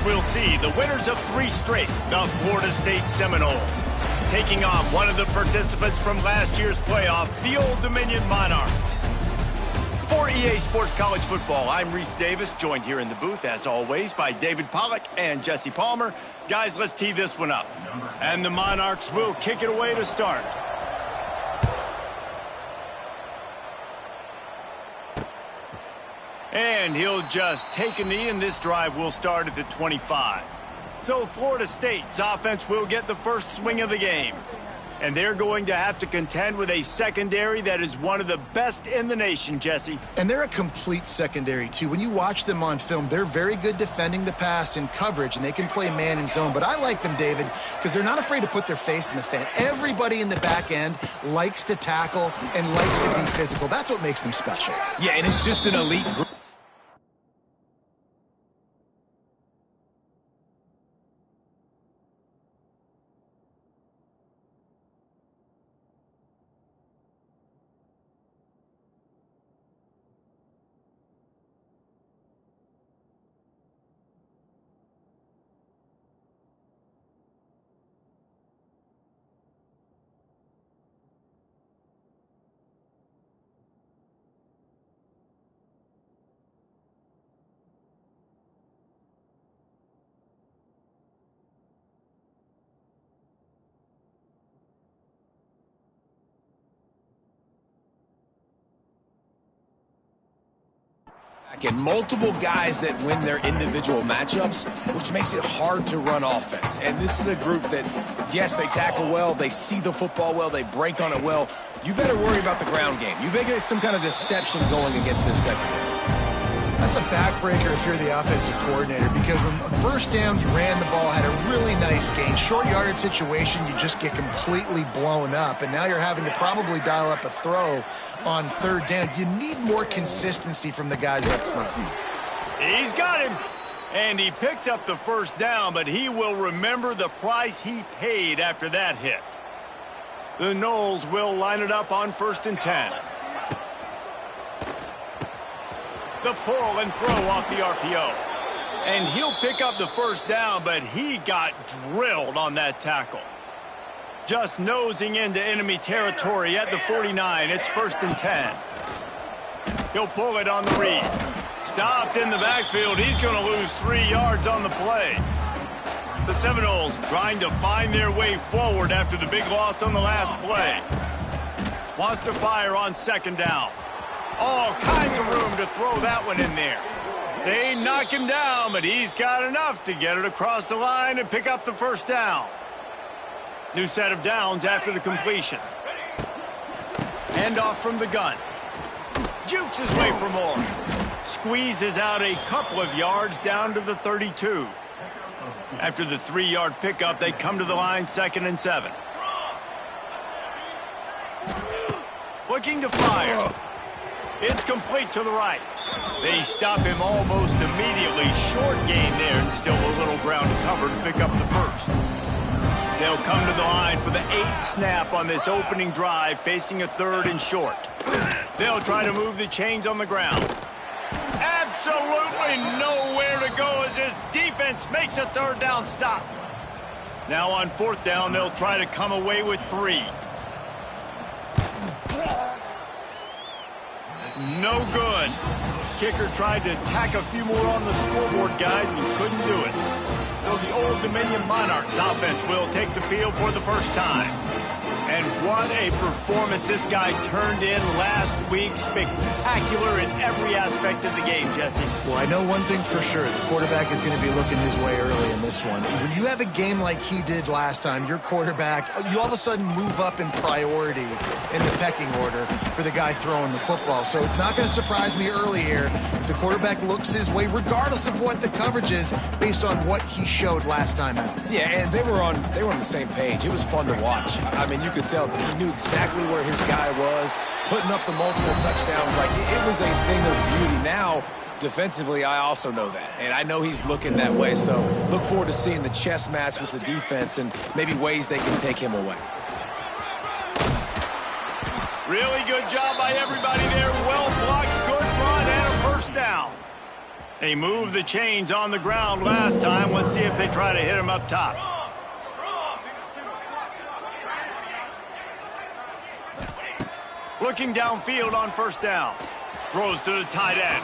we'll see the winners of 3 straight, the Florida State Seminoles, taking on one of the participants from last year's playoff, the Old Dominion Monarchs. For EA Sports College Football, I'm Reese Davis, joined here in the booth, as always, by David Pollack and Jesse Palmer. Guys, let's tee this one up. And the Monarchs will kick it away to start. And he'll just take a knee, and this drive will start at the 25. So Florida State's offense will get the first swing of the game. And they're going to have to contend with a secondary that is one of the best in the nation, Jesse. And they're a complete secondary, too. When you watch them on film, they're very good defending the pass in coverage, and they can play man and zone. But I like them, David, because they're not afraid to put their face in the fan. Everybody in the back end likes to tackle and likes to be physical. That's what makes them special. Yeah, and it's just an elite group. And multiple guys that win their individual matchups, which makes it hard to run offense. And this is a group that, yes, they tackle well, they see the football well, they break on it well. You better worry about the ground game. You better get some kind of deception going against this secondary. That's a backbreaker if you're the offensive coordinator, because on first down, you ran the ball, had a really nice gain. Short yardage situation, you just get completely blown up, and now you're having to probably dial up a throw on third down. You need more consistency from the guys up front. He's got him. And he picked up the first down, but he will remember the price he paid after that hit. The Noles will line it up on 1st and 10. The pull and throw off the RPO. And he'll pick up the first down, but he got drilled on that tackle. Just nosing into enemy territory at the 49. It's 1st and 10. He'll pull it on the read. Stopped in the backfield. He's going to lose 3 yards on the play. The Seminoles trying to find their way forward after the big loss on the last play. Wants to fire on 2nd down. All kinds of room to throw that one in there. They knock him down, but he's got enough to get it across the line and pick up the first down. New set of downs after the completion. Hand off from the gun. Jukes his way for more. Squeezes out a couple of yards down to the 32. After the 3-yard pickup, they come to the line 2nd and 7. Looking to fire. It's complete to the right. They stop him almost immediately. Short gain there, and still a little ground to cover to pick up the first. They'll come to the line for the 8th snap on this opening drive, facing a 3rd and short. They'll try to move the chains on the ground. Absolutely nowhere to go as this defense makes a 3rd down stop. Now on 4th down, they'll try to come away with 3. No good. Kicker tried to tack a few more on the scoreboard, guys, and couldn't do it. So the Old Dominion Monarchs offense will take the field for the first time. And what a performance this guy turned in last week. Spectacular in every aspect of the game, Jesse. Well, I know one thing for sure. The quarterback is going to be looking his way early in this one. When you have a game like he did last time, your quarterback, you all of a sudden move up in priority in the pecking order for the guy throwing the football. So it's not going to surprise me early here if the quarterback looks his way, regardless of what the coverage is, based on what he showed last time out. Yeah, and they were on the same page. It was fun to watch. I mean, you could tell that he knew exactly where his guy was, putting up the multiple touchdowns. Like, it was a thing of beauty. Now, defensively, I also know that, and I know he's looking that way. So look forward to seeing the chess match with the defense and maybe ways they can take him away. Really good job by everybody there. Well blocked, good run, and a first down. They moved the chains on the ground last time with if they try to hit him up top. Looking downfield on first down. Throws to the tight end.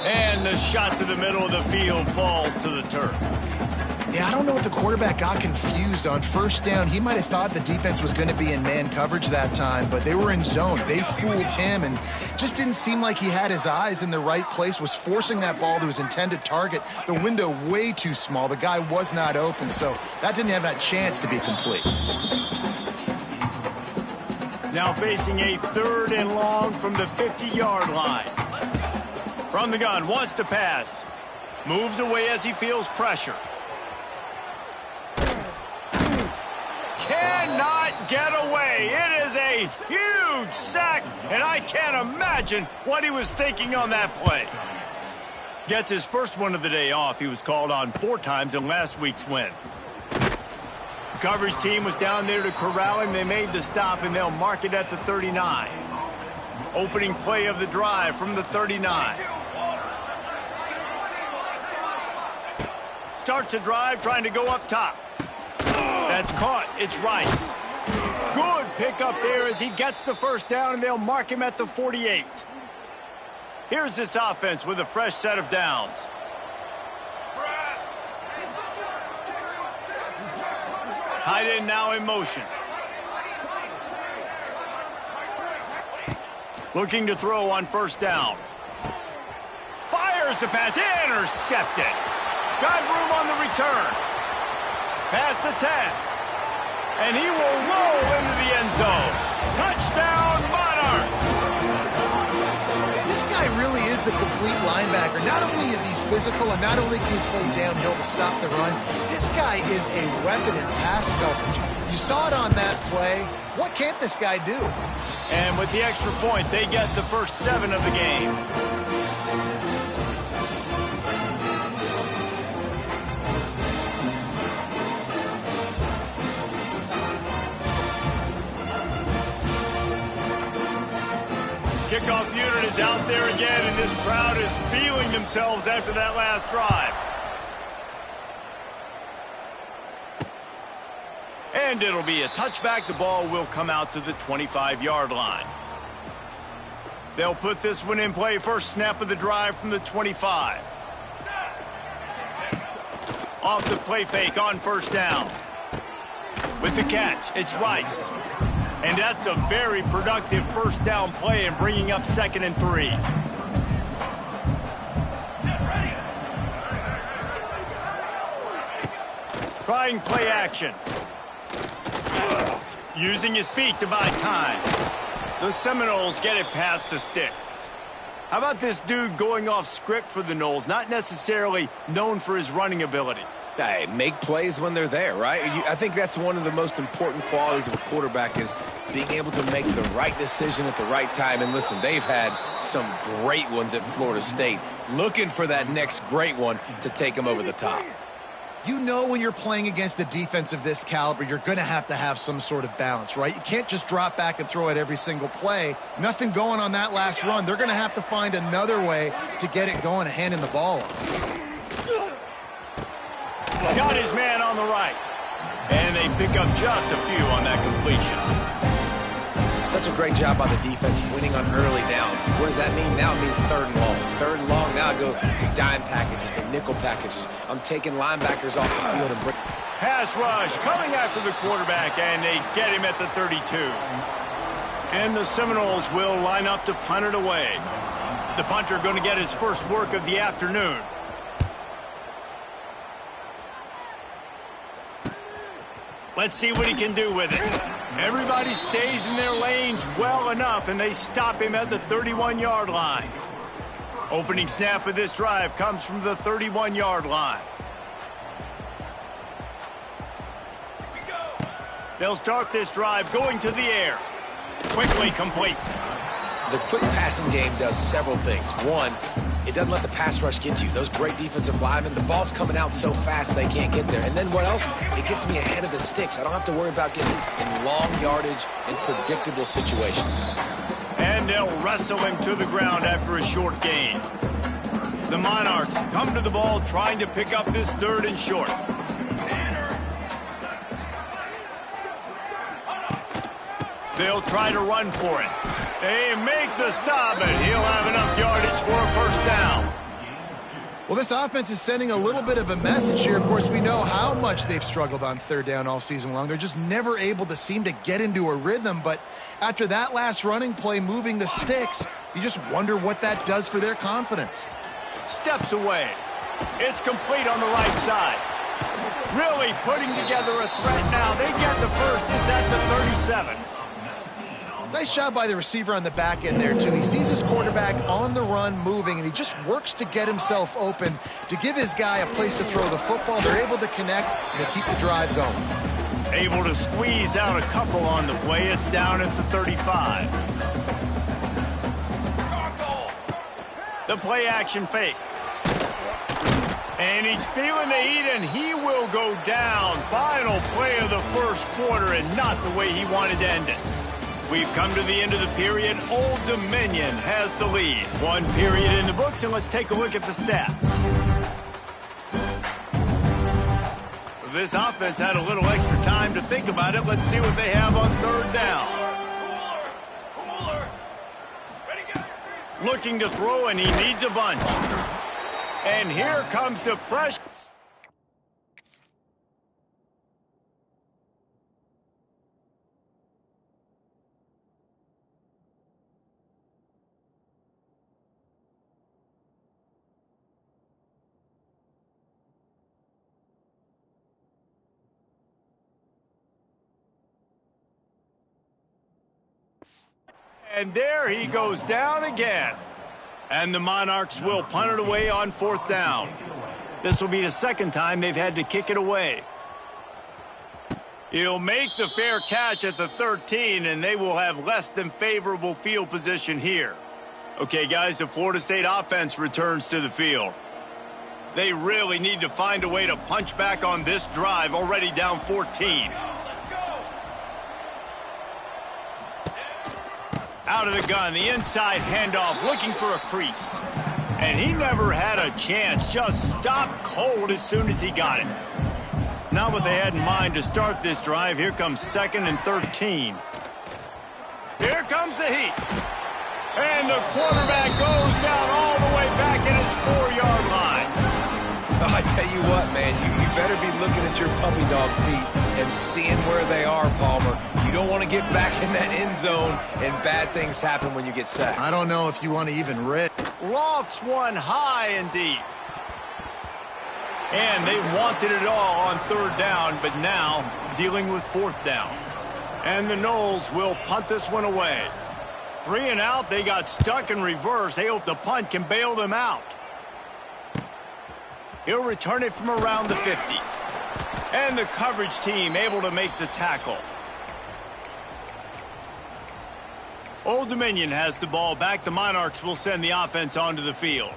And the shot to the middle of the field falls to the turf. Yeah, I don't know if the quarterback got confused on first down. He might have thought the defense was going to be in man coverage that time, but they were in zone. They fooled him and just didn't seem like he had his eyes in the right place, was forcing that ball to his intended target. The window way too small. The guy was not open, so that didn't have that chance to be complete. Now facing a 3rd and long from the 50-yard line. From the gun, wants to pass. Moves away as he feels pressure. Cannot get away. It is a huge sack, and I can't imagine what he was thinking on that play. Gets his first one of the day off. He was called on 4 times in last week's win. The coverage team was down there to corral him. They made the stop, and they'll mark it at the 39. Opening play of the drive from the 39. Starts the drive trying to go up top. That's caught. It's Rice. Good pickup there as he gets the first down, and they'll mark him at the 48. Here's this offense with a fresh set of downs. Tight end now in motion. Looking to throw on first down. Fires the pass. Intercepted. Got room on the return. Past the 10. And he will roll into the end zone. Touchdown, Monarchs! This guy really is the complete linebacker. Not only is he physical and not only can he play downhill to stop the run, this guy is a weapon in pass coverage. You saw it on that play. What can't this guy do? And with the extra point, they get the first 7 of the game. Kickoff unit is out there again, and this crowd is feeling themselves after that last drive. And it'll be a touchback. The ball will come out to the 25-yard line. They'll put this one in play. First snap of the drive from the 25. Off the play fake on first down. With the catch, it's Rice. And that's a very productive first down play and bringing up 2nd and 3. Trying play action. Using his feet to buy time. The Seminoles get it past the sticks. How about this dude going off script for the Noles? Not necessarily known for his running ability. Hey, make plays when they're there, right? I think that's one of the most important qualities of a quarterback is being able to make the right decision at the right time. And listen, they've had some great ones at Florida State. Looking for that next great one to take them over the top. You know when you're playing against a defense of this caliber, you're going to have some sort of balance, right? You can't just drop back and throw it every single play. Nothing going on that last run. They're going to have to find another way to get it going and handing the ball off. Got his man on the right. And they pick up just a few on that completion. Such a great job by the defense winning on early downs. What does that mean? Now it means 3rd and long. 3rd and long, now I go to dime packages, to nickel packages. I'm taking linebackers off the field and bring... Pass rush coming after the quarterback, and they get him at the 32. And the Seminoles will line up to punt it away. The punter going to get his first work of the afternoon. Let's see what he can do with it. Everybody stays in their lanes well enough, and they stop him at the 31-yard line. Opening snap of this drive comes from the 31-yard line. They'll start this drive going to the air. Quickly complete. The quick passing game does several things. One, it doesn't let the pass rush get you. Those great defensive linemen, the ball's coming out so fast they can't get there. And then what else? It gets me ahead of the sticks. I don't have to worry about getting in long yardage and predictable situations. And they'll wrestle him to the ground after a short gain. The Monarchs come to the ball trying to pick up this 3rd and short. They'll try to run for it. They make the stop, and he'll have enough yardage for a 1st down. Well, this offense is sending a little bit of a message here. Of course, we know how much they've struggled on 3rd down all season long. They're just never able to seem to get into a rhythm. But after that last running play, moving the sticks, you just wonder what that does for their confidence. Steps away. It's complete on the right side. Really putting together a threat now. They get the 1st. It's at the 37. Nice job by the receiver on the back end there, too. He sees his quarterback on the run moving, and he just works to get himself open to give his guy a place to throw the football. They're able to connect, and they keep the drive going. Able to squeeze out a couple on the play. It's down at the 35. The play action fake. And he's feeling the heat, and he will go down. Final play of the 1st quarter, and not the way he wanted to end it. We've come to the end of the period. Old Dominion has the lead. 1 period in the books, and let's take a look at the stats. This offense had a little extra time to think about it. Let's see what they have on 3rd down. Looking to throw, and he needs a bunch. And here comes the pressure. And there he goes down again. And the Monarchs will punt it away on 4th down. This will be the 2nd time they've had to kick it away. He'll make the fair catch at the 13, and they will have less than favorable field position here. Okay, guys, the Florida State offense returns to the field. They really need to find a way to punch back on this drive, already down 14. Out of the gun, the inside handoff, looking for a crease. And he never had a chance, just stopped cold as soon as he got it. Not what they had in mind to start this drive. Here comes 2nd and 13. Here comes the heat. And the quarterback goes down all the way back at his 4-yard line. I tell you what, man, you better be looking at your puppy dog feet and seeing where they are, Palmer. You don't want to get back in that end zone, and bad things happen when you get sacked. I don't know if you want to even rip. Lofts one high and deep. And they wanted it all on 3rd down, but now dealing with 4th down. And the Noles will punt this one away. 3 and out, they got stuck in reverse. They hope the punt can bail them out. He'll return it from around the 50. And the coverage team able to make the tackle. Old Dominion has the ball back. The Monarchs will send the offense onto the field.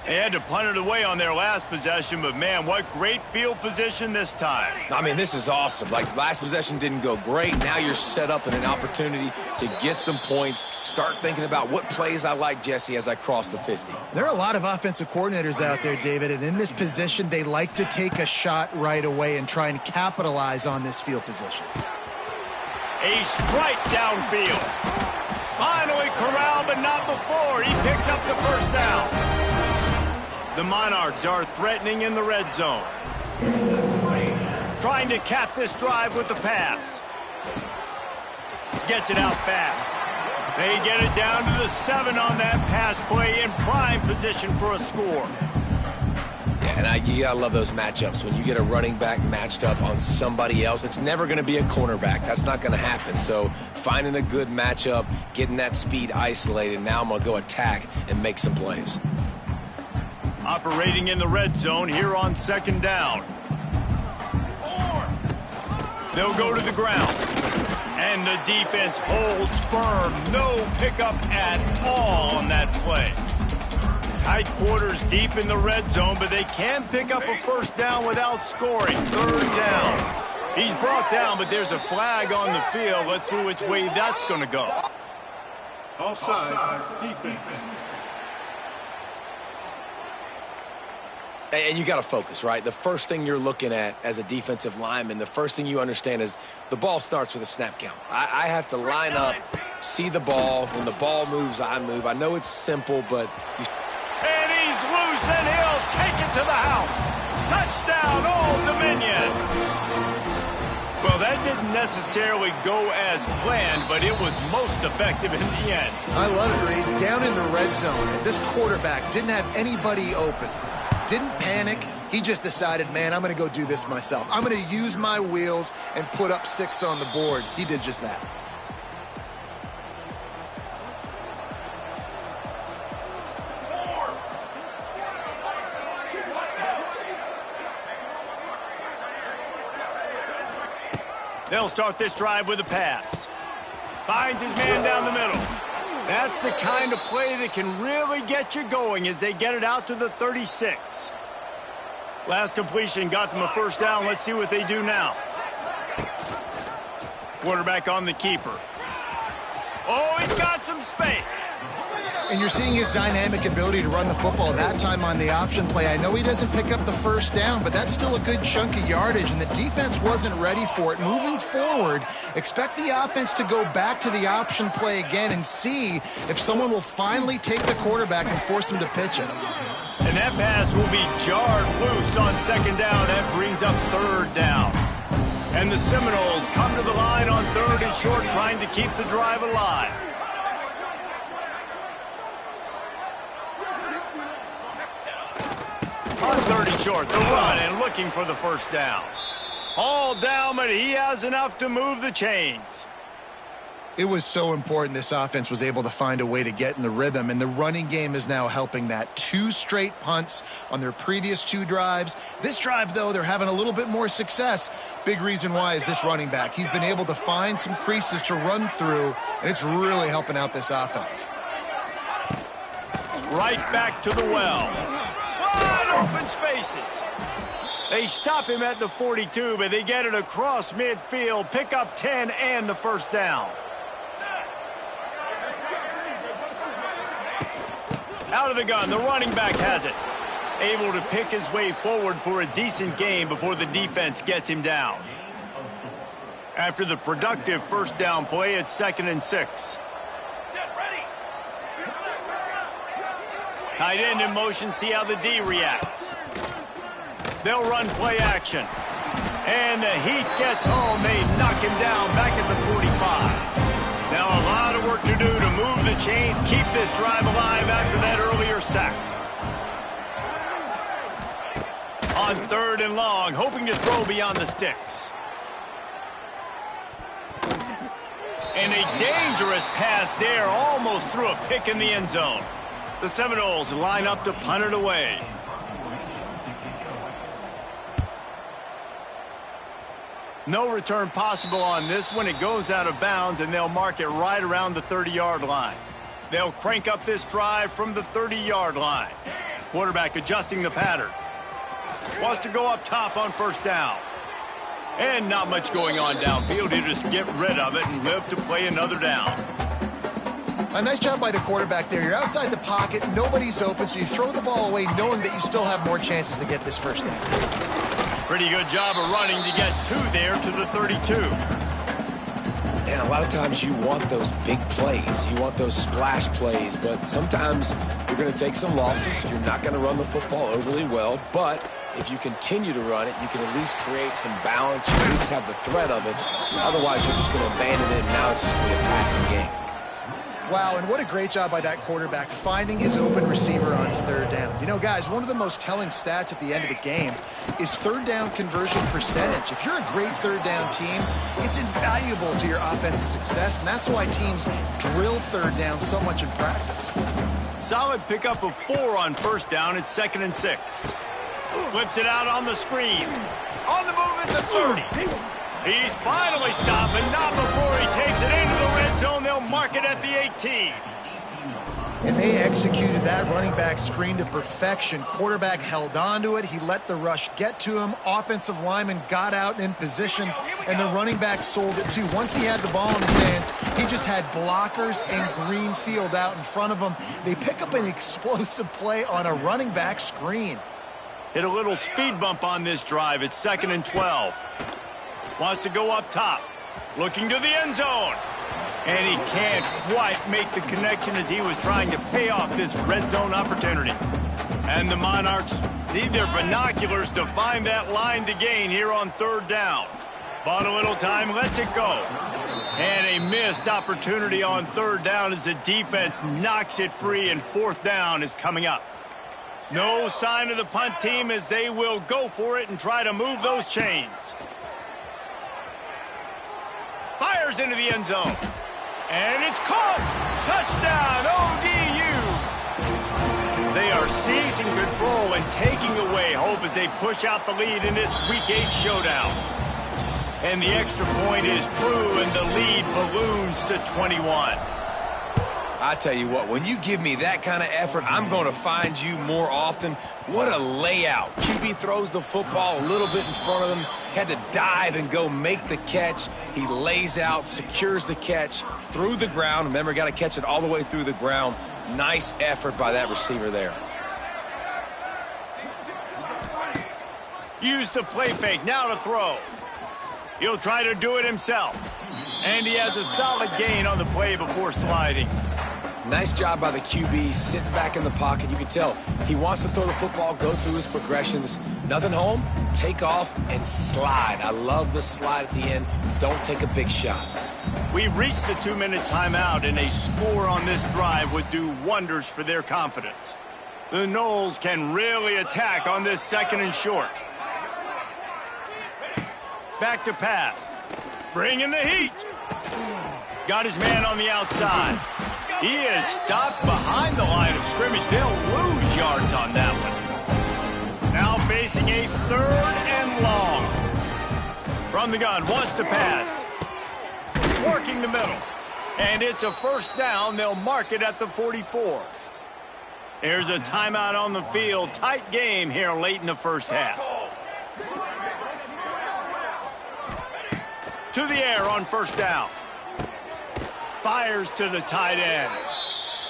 They had to punt it away on their last possession, but man, what great field position this time. I mean, this is awesome. Like, last possession didn't go great. Now you're set up in an opportunity to get some points. Start thinking about what plays I like, Jesse, as I cross the 50. There are a lot of offensive coordinators out there, David, and in this position, they like to take a shot right away and try and capitalize on this field position. A strike downfield. Finally corralled, but not before. He picks up the 1st down. The Monarchs are threatening in the red zone. Trying to cap this drive with the pass. Gets it out fast. They get it down to the 7 on that pass play, in prime position for a score. Yeah, and you gotta love those matchups. When you get a running back matched up on somebody else, it's never gonna be a cornerback. That's not gonna happen. So finding a good matchup, getting that speed isolated, now I'm gonna go attack and make some plays. Operating in the red zone here on 2nd down. They'll go to the ground. And the defense holds firm. No pickup at all on that play. Tight quarters deep in the red zone, but they can pick up a 1st down without scoring. 3rd down. He's brought down, but there's a flag on the field. Let's see which way that's going to go. Offside, defense. And you got to focus, right? The first thing you're looking at as a defensive lineman, the first thing you understand is the ball starts with a snap count. I have to line up, see the ball. When the ball moves, I move. I know it's simple, but... And he's loose, and he'll take it to the house. Touchdown, Old Dominion. Well, that didn't necessarily go as planned, but it was most effective in the end. I love it, Reese. Down in the red zone, and this quarterback didn't have anybody open. Didn't panic. He just decided, man, I'm going to go do this myself. I'm going to use my wheels and put up 6 on the board. He did just that. They'll start this drive with a pass. Finds his man down the middle. That's the kind of play that can really get you going as they get it out to the 36. Last completion got them a first down. Let's see what they do now. Quarterback on the keeper. Oh, he's got some space. And you're seeing his dynamic ability to run the football that time on the option play. I know he doesn't pick up the first down, but that's still a good chunk of yardage, and the defense wasn't ready for it. Moving forward, expect the offense to go back to the option play again and see if someone will finally take the quarterback and force him to pitch it. And that pass will be jarred loose on second down. That brings up third down. And the Seminoles come to the line on third and short, trying to keep the drive alive. On third and short, the run and looking for the first down. All down, but he has enough to move the chains. It was so important this offense was able to find a way to get in the rhythm, and the running game is now helping that. 2 straight punts on their previous 2 drives. This drive, though, they're having a little bit more success. Big reason why is this running back. He's been able to find some creases to run through, and it's really helping out this offense. Right back to the well. Wide open spaces. They stop him at the 42, but they get it across midfield, pick up 10 and the first down. Out of the gun, the running back has it. Able to pick his way forward for a decent game before the defense gets him down. After the productive first down play, it's 2nd and 6. Tight end in motion, see how the D reacts. They'll run play action. And the heat gets home. They knock him down back at the 45. Now a lot of work to do to move the chains, keep this drive alive after that earlier sack. On third and long, hoping to throw beyond the sticks. And a dangerous pass there, almost threw a pick in the end zone. The Seminoles line up to punt it away. No return possible on this one. It goes out of bounds, and they'll mark it right around the 30-yard line. They'll crank up this drive from the 30-yard line. Quarterback adjusting the pattern. Wants to go up top on first down. And not much going on downfield. He'll just get rid of it and live to play another down. A nice job by the quarterback there. You're outside the pocket, nobody's open, so you throw the ball away knowing that you still have more chances to get this first down. Pretty good job of running to get 2 there to the 32. And a lot of times you want those big plays. You want those splash plays, but sometimes you're going to take some losses. You're not going to run the football overly well, but if you continue to run it, you can at least create some balance. You at least have the threat of it. Otherwise, you're just going to abandon it, and now it's just going to be a passing game. Wow, and what a great job by that quarterback finding his open receiver on third down. You know, guys, one of the most telling stats at the end of the game is third down conversion percentage. If you're a great third down team, it's invaluable to your offensive success, and that's why teams drill third down so much in practice. Solid pickup of 4 on first down. It's 2nd and 6. Flips it out on the screen. On the move at the 30. He's finally stopped, but not before he takes it into the red zone. They'll mark it at the 18. And they executed that running back screen to perfection. Quarterback held on to it. He let the rush get to him. Offensive lineman got out and in position, and the running back sold it too. Once he had the ball in his hands, he just had blockers and green field out in front of him. They pick up an explosive play on a running back screen. Hit a little speed bump on this drive. It's 2nd and 12. Wants to go up top. Looking to the end zone. And he can't quite make the connection as he was trying to pay off this red zone opportunity. And the Monarchs need their binoculars to find that line to gain here on 3rd down. Bought a little time, lets it go. And a missed opportunity on 3rd down as the defense knocks it free, and 4th down is coming up. No sign of the punt team as they will go for it and try to move those chains. Fires into the end zone. And it's caught! Touchdown, ODU! They are seizing control and taking away hope as they push out the lead in this Week 8 showdown. And the extra point is true, and the lead balloons to 21. I tell you what, when you give me that kind of effort, I'm going to find you more often. What a layout. QB throws the football a little bit in front of him, had to dive and go make the catch. He lays out, secures the catch through the ground. Remember, got to catch it all the way through the ground. Nice effort by that receiver there. Use the play fake, now to throw. He'll try to do it himself. And he has a solid gain on the play before sliding. Nice job by the QB, sitting back in the pocket. You can tell he wants to throw the football, go through his progressions. Nothing home, take off, and slide. I love the slide at the end. Don't take a big shot. We've reached the 2-minute timeout, and a score on this drive would do wonders for their confidence. The Noles can really attack on this 2nd and short. Back to pass. Bringing the heat. Got his man on the outside. He is stopped behind the line of scrimmage. They'll lose yards on that one. Now facing a 3rd and long. From the gun, wants to pass. Working the middle. And it's a 1st down. They'll mark it at the 44. There's a timeout on the field. Tight game here late in the 1st half. To the air on 1st down. Fires to the tight end.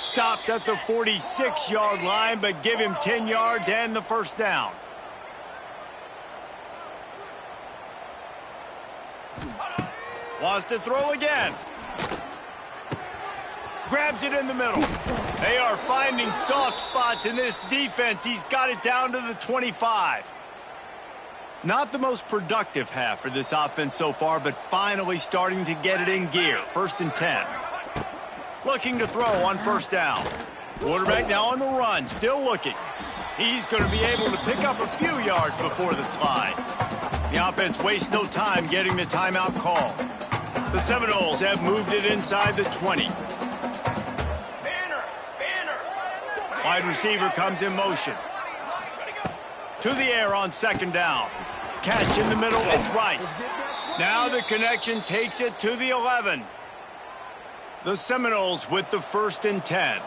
Stopped at the 46-yard line, but give him 10 yards and the 1st down. Wants to throw again. Grabs it in the middle. They are finding soft spots in this defense. He's got it down to the 25. Not the most productive half for this offense so far, but finally starting to get it in gear. 1st and 10. Looking to throw on 1st down. Quarterback now on the run, still looking. He's going to be able to pick up a few yards before the slide. The offense wastes no time getting the timeout call. The Seminoles have moved it inside the 20. Wide receiver comes in motion. To the air on 2nd down. Catch in the middle, it's Rice. Now the connection takes it to the 11. The Seminoles with the 1st and 10.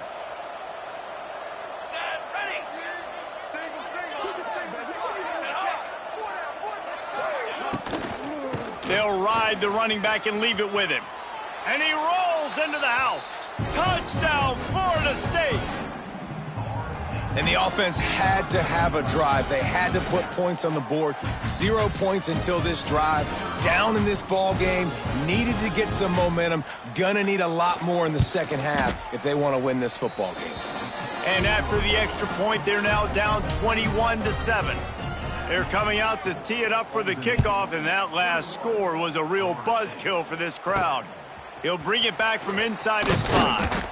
They'll ride the running back and leave it with him. And he rolls into the house. Touchdown, Florida State. And the offense had to have a drive. They had to put points on the board. 0 points until this drive. Down in this ball game. Needed to get some momentum. Gonna need a lot more in the 2nd half if they want to win this football game. And after the extra point, they're now down 21-7. They're coming out to tee it up for the kickoff, and that last score was a real buzzkill for this crowd. He'll bring it back from inside his 5.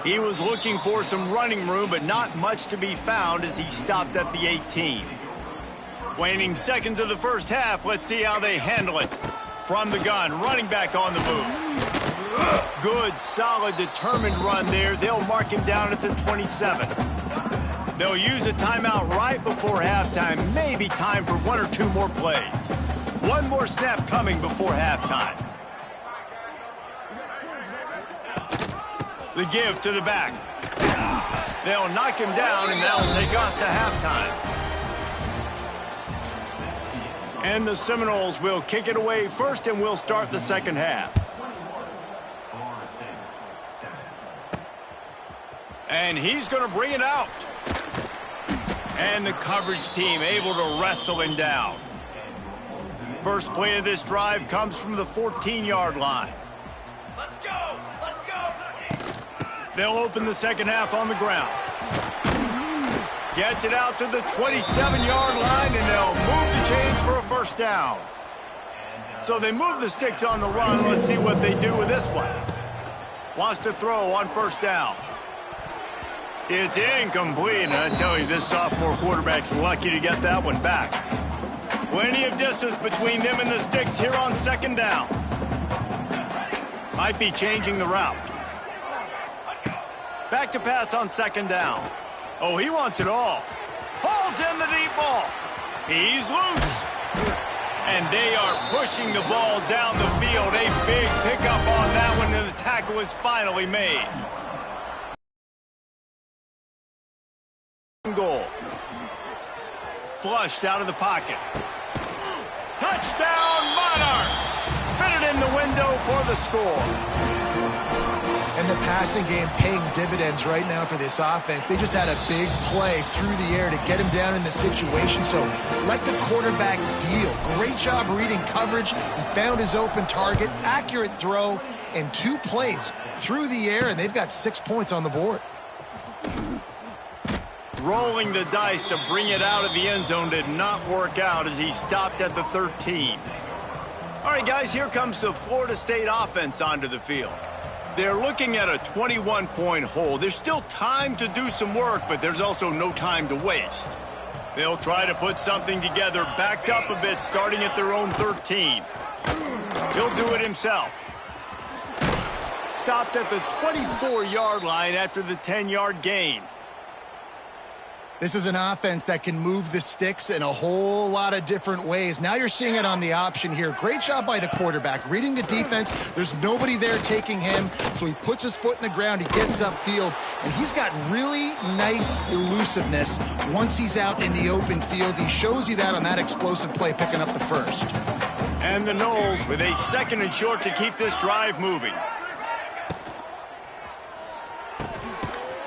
He was looking for some running room, but not much to be found as he stopped at the 18. Waning seconds of the 1st half, let's see how they handle it. From the gun, running back on the move. Good, solid, determined run there. They'll mark him down at the 27. They'll use a timeout right before halftime. Maybe time for 1 or 2 more plays. One more snap coming before halftime. The give to the back. They'll knock him down, and that'll take us to halftime. And the Seminoles will kick it away first, and we'll start the 2nd half. And he's going to bring it out. And the coverage team able to wrestle him down. First play of this drive comes from the 14-yard line. Let's go! Let's go! They'll open the second half on the ground. Gets it out to the 27-yard line, and they'll move the chains for a first down. So they move the sticks on the run. Let's see what they do with this one. Wants to throw on first down. It's incomplete, and I tell you, this sophomore quarterback's lucky to get that one back. Plenty of distance between them and the sticks here on second down. Might be changing the route. Back to pass on second down. Oh, he wants it all. Pulls in the deep ball. He's loose. And they are pushing the ball down the field. A big pickup on that one, and the tackle is finally made. Goal. Flushed out of the pocket. Touchdown, Monarchs! Fitted in the window for the score. And the passing game paying dividends right now for this offense. They just had a big play through the air to get him down in the situation. So let the quarterback deal. Great job reading coverage. He found his open target, accurate throw, and 2 plays through the air, and they've got 6 points on the board. Rolling the dice to bring it out of the end zone did not work out as he stopped at the 13. All right, guys, here comes the Florida State offense onto the field. They're looking at a 21-point hole. There's still time to do some work, but there's also no time to waste. They'll try to put something together, backed up a bit, starting at their own 13. He'll do it himself. Stopped at the 24-yard line after the 10-yard gain. This is an offense that can move the sticks in a whole lot of different ways. Now you're seeing it on the option here. Great job by the quarterback. Reading the defense, there's nobody there taking him, so he puts his foot in the ground, he gets upfield, and he's got really nice elusiveness once he's out in the open field. He shows you that on that explosive play, picking up the first. And the Noles with a second and short to keep this drive moving.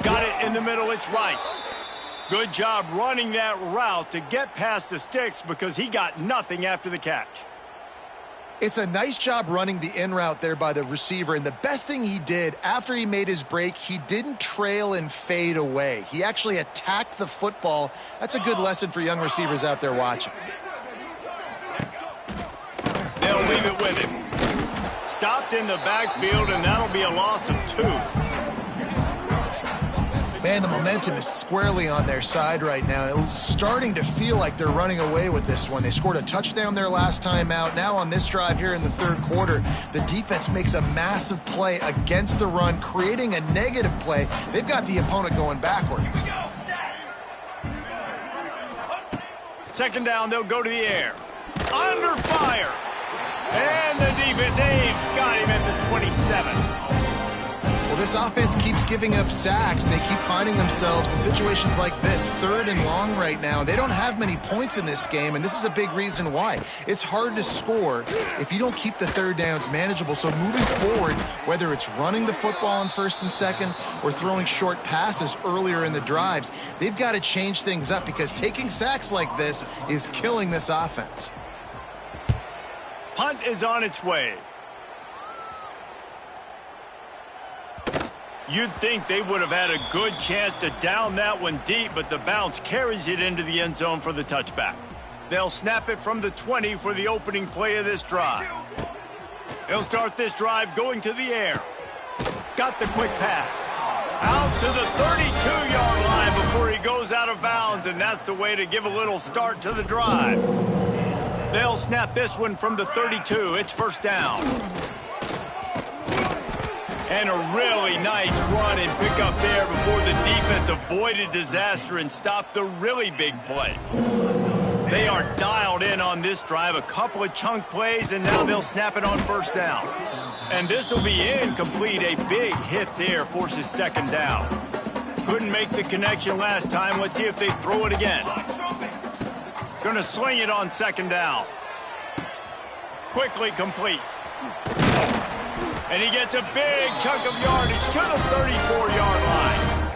Got it in the middle, it's Rice. Good job running that route to get past the sticks because he got nothing after the catch. It's a nice job running the in route there by the receiver, and the best thing he did after he made his break, he didn't trail and fade away. He actually attacked the football. That's a good lesson for young receivers out there watching. They'll leave it with him. Stopped in the backfield, and that'll be a loss of 2. Man, the momentum is squarely on their side right now. It's starting to feel like they're running away with this one. They scored a touchdown their last time out. Now on this drive here in the third quarter, the defense makes a massive play against the run, creating a negative play. They've got the opponent going backwards. Second down, they'll go to the air. Under fire. And the defense, they've got him at the 27. Well, this offense keeps giving up sacks, and they keep finding themselves in situations like this, 3rd and long right now. They don't have many points in this game, and this is a big reason why. It's hard to score if you don't keep the third downs manageable. So moving forward, whether it's running the football on 1st and 2nd or throwing short passes earlier in the drives, they've got to change things up because taking sacks like this is killing this offense. Punt is on its way. You'd think they would have had a good chance to down that one deep, but the bounce carries it into the end zone for the touchback. They'll snap it from the 20 for the opening play of this drive. They'll start this drive going to the air. Got the quick pass. Out to the 32-yard line before he goes out of bounds, and that's the way to give a little start to the drive. They'll snap this one from the 32. It's first down. And a really nice run and pick up there before the defense avoided disaster and stopped the really big play. They are dialed in on this drive, a couple of chunk plays, and now they'll snap it on first down. And this will be incomplete. A big hit there forces second down. Couldn't make the connection last time. Let's see if they throw it again. Gonna sling it on second down. Quickly complete. And he gets a big chunk of yardage to the 34-yard line.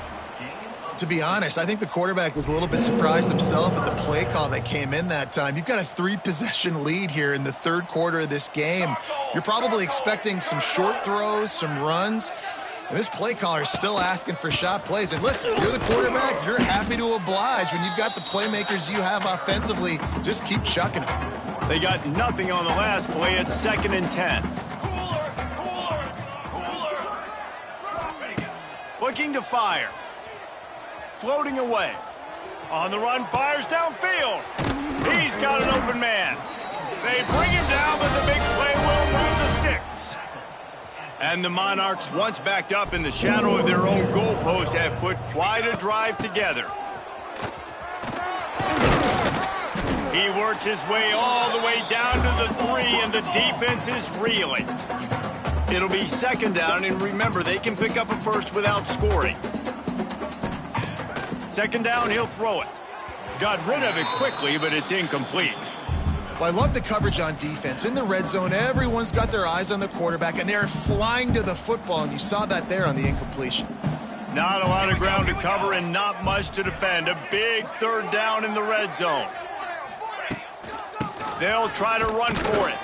To be honest, I think the quarterback was a little bit surprised himself at the play call that came in that time. You've got a 3-possession lead here in the third quarter of this game. You're probably expecting some short throws, some runs, and this play caller is still asking for shot plays. And listen, you're the quarterback, you're happy to oblige. When you've got the playmakers you have offensively, just keep chucking them. They got nothing on the last play. It's 2nd and 10. Looking to fire. Floating away. On the run, fires downfield. He's got an open man. They bring him down, but the big play will move the sticks. And the Monarchs, once backed up in the shadow of their own goalpost, have put quite a drive together. He works his way all the way down to the 3, and the defense is reeling. It'll be 2nd down, and remember, they can pick up a first without scoring. 2nd down, he'll throw it. Got rid of it quickly, but it's incomplete. Well, I love the coverage on defense. In the red zone, everyone's got their eyes on the quarterback, and they're flying to the football, and you saw that there on the incompletion. Not a lot of ground to cover and not much to defend. A big 3rd down in the red zone. They'll try to run for it.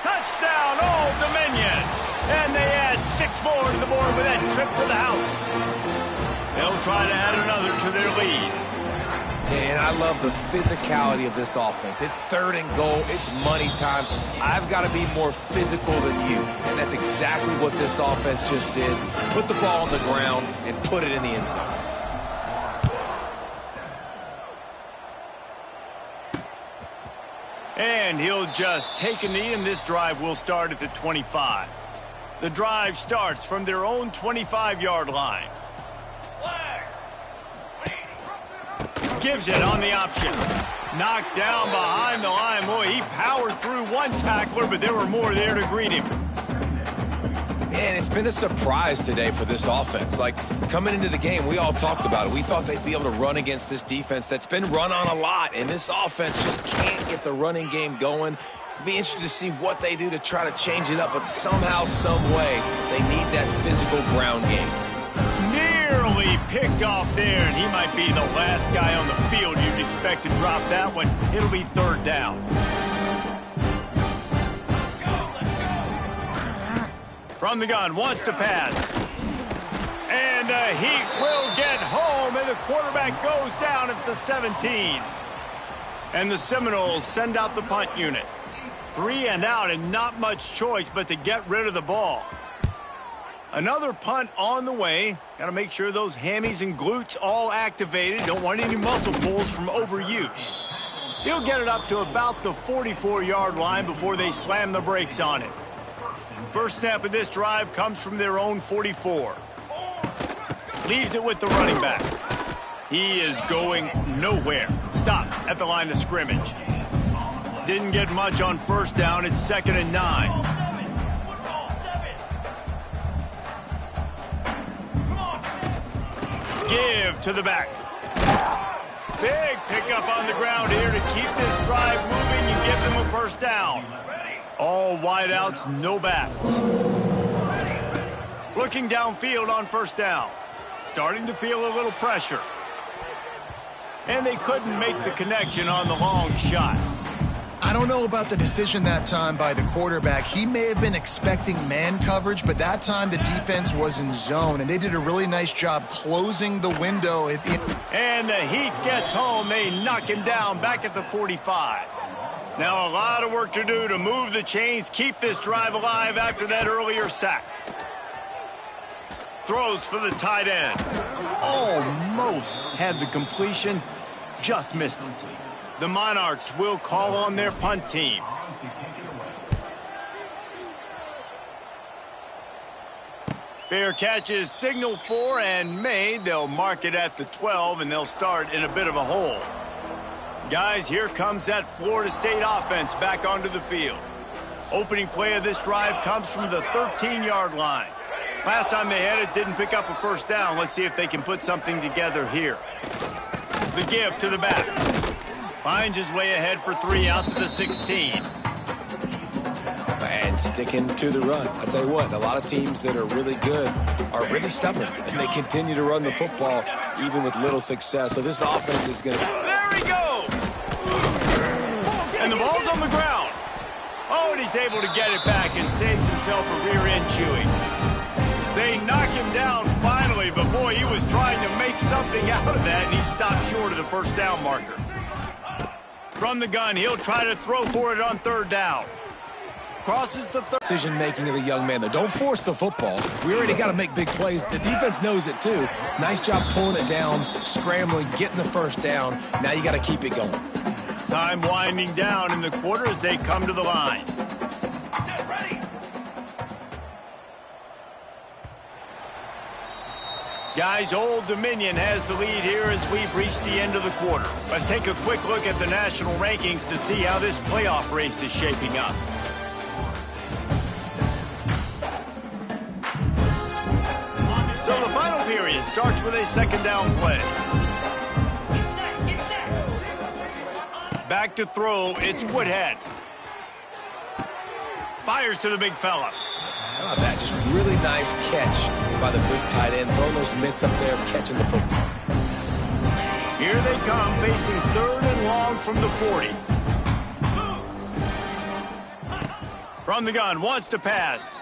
Touchdown, Old Dominion! And they add 6 more to the board with that trip to the house. They'll try to add another to their lead. And I love the physicality of this offense. It's 3rd and goal. It's money time. I've got to be more physical than you. And that's exactly what this offense just did. Put the ball on the ground and put it in the end zone. And he'll just take a knee, and this drive will start at the 25. The drive starts from their own 25-yard line. Gives it on the option. Knocked down behind the line. Boy, he powered through one tackler, but there were more there to greet him. And it's been a surprise today for this offense. Like, coming into the game, we all talked about it. We thought they'd be able to run against this defense that's been run on a lot, and this offense just can't get the running game going. Be interested to see what they do to try to change it up, but somehow, some way, they need that physical ground game. Nearly picked off there, and he might be the last guy on the field you'd expect to drop that one. It'll be 3rd down. From the gun, wants to pass. And he will get home, and the quarterback goes down at the 17. And the Seminoles send out the punt unit. 3 and out, and not much choice but to get rid of the ball. Another punt on the way. Got to make sure those hammies and glutes all activated. Don't want any muscle pulls from overuse. He'll get it up to about the 44-yard line before they slam the brakes on it. First snap of this drive comes from their own 44. Leaves it with the running back. He is going nowhere. Stop at the line of scrimmage. Didn't get much on 1st down. It's 2nd and 9. Give to the back. Big pickup on the ground here to keep this drive moving and give them a 1st down. All wideouts, no backs. Looking downfield on 1st down. Starting to feel a little pressure. And they couldn't make the connection on the long shot. I don't know about the decision that time by the quarterback. He may have been expecting man coverage, but that time the defense was in zone, and they did a really nice job closing the window. And the heat gets home. They knock him down back at the 45. Now a lot of work to do to move the chains, keep this drive alive after that earlier sack. Throws for the tight end. Almost had the completion, just missed it. The Monarchs will call on their punt team. Fair catch is signaled for and made. They'll mark it at the 12, and they'll start in a bit of a hole. Guys, here comes that Florida State offense back onto the field. Opening play of this drive comes from the 13-yard line. Last time they had it, didn't pick up a 1st down. Let's see if they can put something together here. The give to the back. Finds his way ahead for 3 out to the 16. And sticking to the run. I'll tell you what, a lot of teams that are really good are really stubborn, and they continue to run the football even with little success. So this offense is going to... There he goes! And the ball's on the ground. Oh, and he's able to get it back and saves himself a rear end chewing. They knock him down finally, but boy, he was trying to make something out of that, and he stopped short of the first down marker. From the gun, he'll try to throw for it on third down. Crosses the decision-making of the young man, though. Don't force the football. We already got to make big plays. The defense knows it, too. Nice job pulling it down, scrambling, getting the first down. Now you got to keep it going. Time winding down in the quarter as they come to the line. Guys, Old Dominion has the lead here as we've reached the end of the quarter. Let's take a quick look at the national rankings to see how this playoff race is shaping up. So the final period starts with a second down play. Back to throw, it's Woodhead. Fires to the big fella. How about that? Just really nice catch by the big tight end. Throwing those mitts up there, catching the football. Here they come, facing third and long from the 40. From the gun, wants to pass.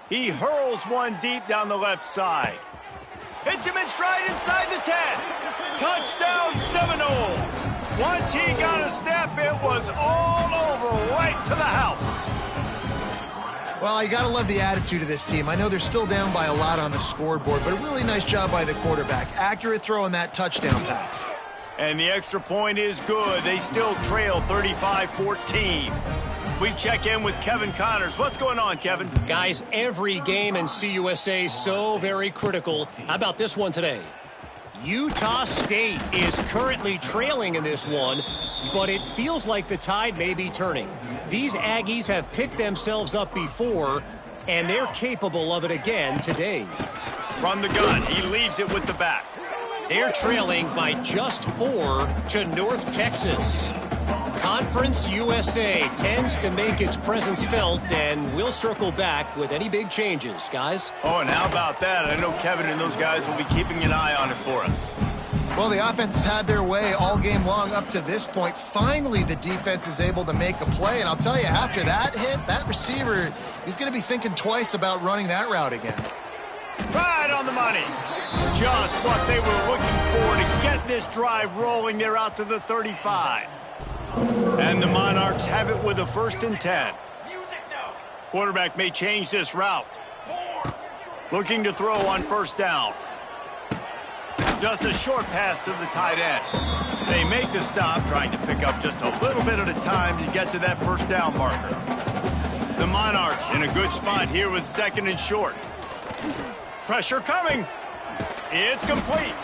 He hurls one deep down the left side. Hits him in stride inside the 10. Touchdown Seminoles. Once he got a step, it was all over right to the house. Well, you got to love the attitude of this team. I know they're still down by a lot on the scoreboard, but a really nice job by the quarterback. Accurate throw on that touchdown pass. And the extra point is good. They still trail 35-14. We check in with Kevin Connors. What's going on, Kevin? Guys, every game in CUSA is so very critical. How about this one today? Utah State is currently trailing in this one, but it feels like the tide may be turning. These Aggies have picked themselves up before, and they're capable of it again today. From the gun, he leaves it with the back. They're trailing by just 4 to North Texas. Conference USA tends to make its presence felt, and we'll circle back with any big changes, guys. Oh, and how about that? I know Kevin and those guys will be keeping an eye on it for us. Well, the offense has had their way all game long up to this point. Finally, the defense is able to make a play, and I'll tell you, after that hit, that receiver, he's going to be thinking twice about running that route again. Right on the money. Just what they were looking for to get this drive rolling. They're out to the 35. And the Monarchs have it with a 1st and 10. Quarterback may change this route. Looking to throw on first down. Just a short pass to the tight end. They make the stop, trying to pick up just a little bit at a time to get to that first down marker. The Monarchs in a good spot here with 2nd and short. Pressure coming. It's complete.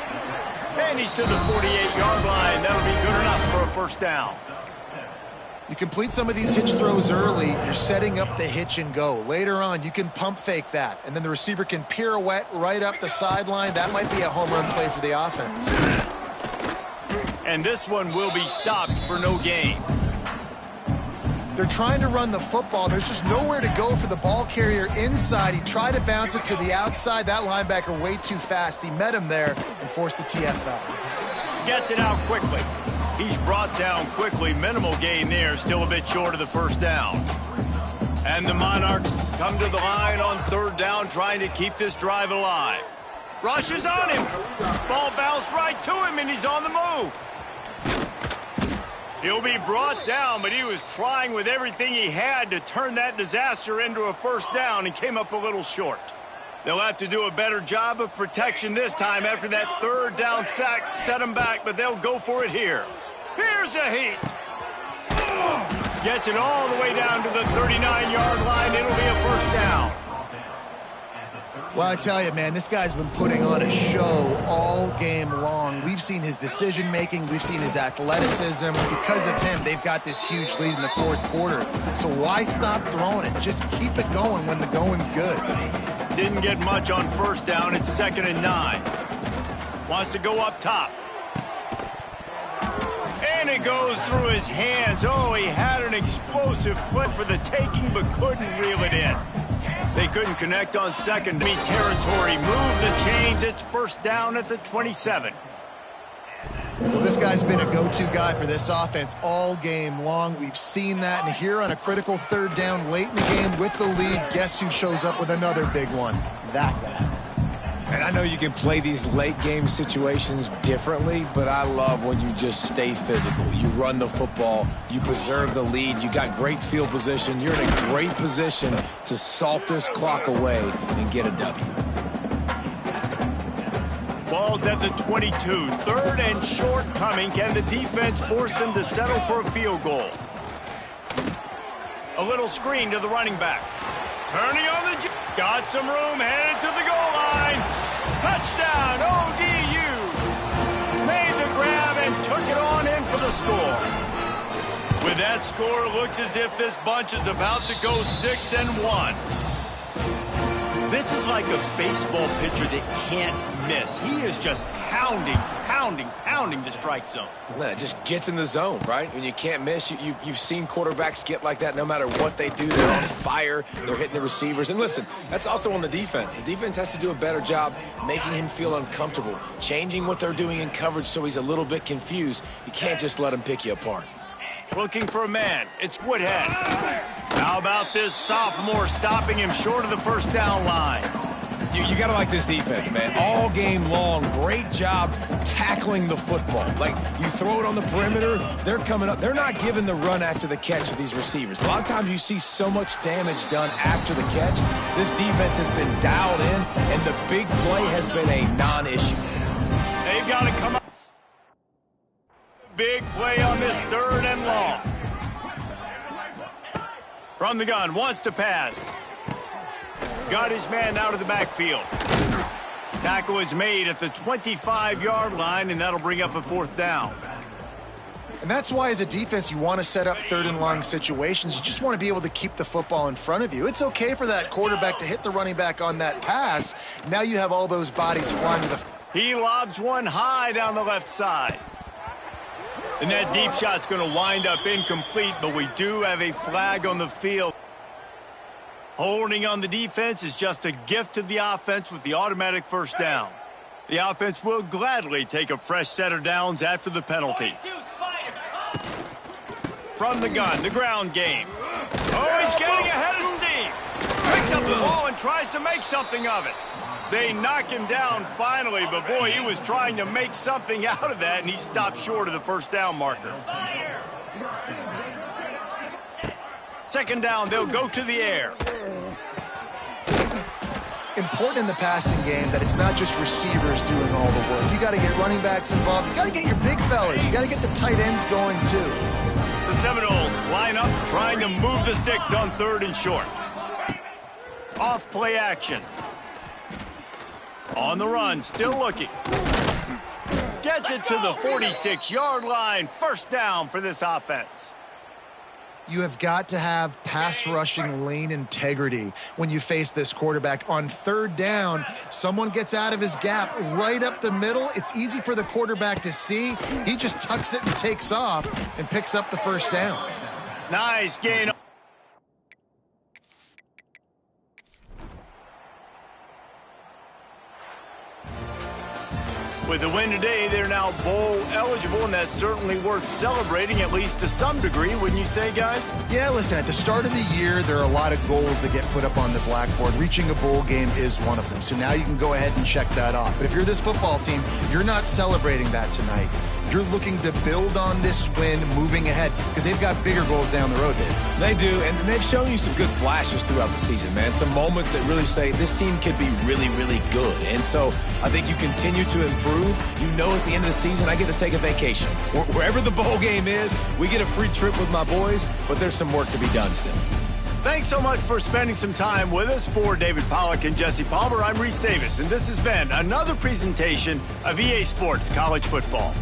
And he's to the 48-yard line. That'll be good enough for a first down. You complete some of these hitch throws early, you're setting up the hitch and go. Later on, you can pump fake that, and then the receiver can pirouette right up the sideline. That might be a home run play for the offense. And this one will be stopped for no gain. They're trying to run the football. There's just nowhere to go for the ball carrier inside. He tried to bounce it to the outside. That linebacker way too fast. He met him there and forced the TFL. Gets it out quickly. He's brought down quickly. Minimal gain there. Still a bit short of the first down. And the Monarchs come to the line on 3rd down, trying to keep this drive alive. Rush is on him. Ball bounced right to him, and he's on the move. He'll be brought down, but he was trying with everything he had to turn that disaster into a first down and came up a little short. They'll have to do a better job of protection this time after that 3rd down sack set him back, but they'll go for it here. Here's a heat. Gets it all the way down to the 39-yard line. It'll be a first down. Well, I tell you, man, this guy's been putting on a show all game long. We've seen his decision-making. We've seen his athleticism. Because of him, they've got this huge lead in the 4th quarter. So why stop throwing it? Just keep it going when the going's good. Didn't get much on first down. It's 2nd and 9. Wants to go up top. And And it goes through his hands. Oh, he had an explosive play for the taking, but couldn't reel it in. They couldn't connect on second. Territory, move the chains. It's first down at the 27. Well, this guy's been a go-to guy for this offense all game long. We've seen that, and here on a critical third down late in the game with the lead, guess who shows up with another big one? That guy. And I know you can play these late game situations differently, but I love when you just stay physical. You run the football, you preserve the lead, you got great field position, you're in a great position to salt this clock away and get a W. Ball's at the 22. Third and short coming. Can the defense force them to settle for a field goal? A little screen to the running back. Turning on the... Got some room, headed to the goal line. Touchdown, ODU. Made the grab and took it on in for the score. With that score, it looks as if this bunch is about to go 6-1. This is like a baseball pitcher that can't miss. He is just pounding the strike zone. No, it just gets in the zone, right? When you can't miss, you've seen quarterbacks get like that no matter what they do. They're on fire. They're hitting the receivers. And listen, that's also on the defense. The defense has to do a better job making him feel uncomfortable, changing what they're doing in coverage so he's a little bit confused. You can't just let him pick you apart. Looking for a man. It's Woodhead. How about this sophomore stopping him short of the first down line? You got to like this defense, man. All game long, great job tackling the football. Like, you throw it on the perimeter, they're coming up. They're not giving the run after the catch to these receivers. A lot of times you see so much damage done after the catch. This defense has been dialed in, and the big play has been a non-issue. They've got to come up. Big play on this third and long. From the gun, wants to pass. Got his man out of the backfield. Tackle is made at the 25-yard line, and that'll bring up a fourth down. And that's why, as a defense, you want to set up third and long situations. You just want to be able to keep the football in front of you. It's okay for that quarterback to hit the running back on that pass. Now you have all those bodies flying to the... He lobs one high down the left side. And that deep shot's going to wind up incomplete, but we do have a flag on the field. Holding on the defense is just a gift to the offense with the automatic first down. The offense will gladly take a fresh set of downs after the penalty. From the gun, the ground game. Oh, he's getting ahead of steam. Picks up the ball and tries to make something of it. They knock him down finally, but boy, he was trying to make something out of that, and he stopped short of the first down marker. Second down, they'll go to the air. Important in the passing game that it's not just receivers doing all the work. You got to get running backs involved. You got to get your big fellas. You got to get the tight ends going too. The Seminoles line up, trying to move the sticks on third and short. Off play action. On the run, still looking. Gets it to the 46-yard line. First down for this offense. You have got to have pass rushing lane integrity when you face this quarterback. On third down, someone gets out of his gap right up the middle. It's easy for the quarterback to see. He just tucks it and takes off and picks up the first down. Nice gain. With the win today, they're now bowl eligible, and that's certainly worth celebrating, at least to some degree, wouldn't you say, guys? Yeah, listen, at the start of the year, there are a lot of goals that get put up on the blackboard. Reaching a bowl game is one of them. So now you can go ahead and check that off. But if you're this football team, you're not celebrating that tonight. You're looking to build on this win moving ahead because they've got bigger goals down the road, Dave. They do, and they've shown you some good flashes throughout the season, man. Some moments that really say this team could be really, really good. And so I think you continue to improve. You know at the end of the season, I get to take a vacation. Wherever the bowl game is, we get a free trip with my boys, but there's some work to be done still. Thanks so much for spending some time with us. For David Pollack and Jesse Palmer, I'm Reese Davis, and this has been another presentation of EA Sports College Football.